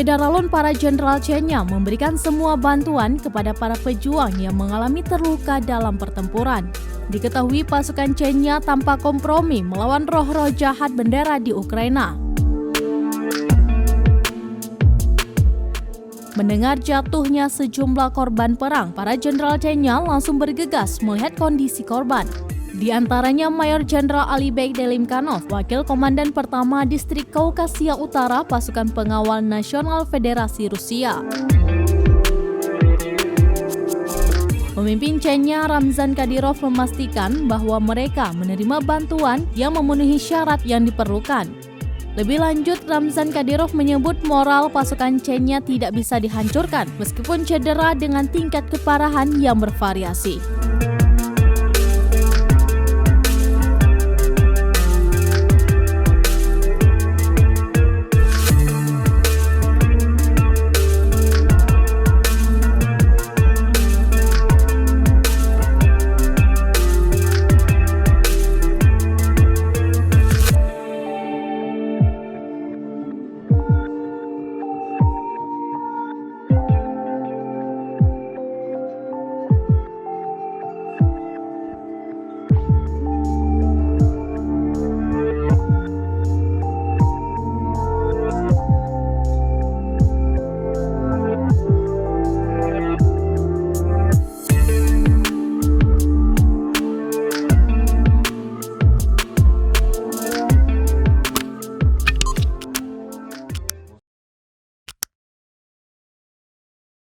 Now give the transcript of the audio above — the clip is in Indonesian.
Jenderal para Jenderal Chenya memberikan semua bantuan kepada para pejuang yang mengalami terluka dalam pertempuran. Diketahui pasukan Chenya tanpa kompromi melawan roh-roh jahat bendera di Ukraina. Mendengar jatuhnya sejumlah korban perang, para Jenderal Chenya langsung bergegas melihat kondisi korban. Di antaranya Mayor Jenderal Alibek Delimkanov, Wakil Komandan Pertama Distrik Kaukasia Utara Pasukan Pengawal Nasional Federasi Rusia. Pemimpin Chenya Ramzan Kadyrov memastikan bahwa mereka menerima bantuan yang memenuhi syarat yang diperlukan. Lebih lanjut, Ramzan Kadyrov menyebut moral pasukan Chenya tidak bisa dihancurkan meskipun cedera dengan tingkat keparahan yang bervariasi.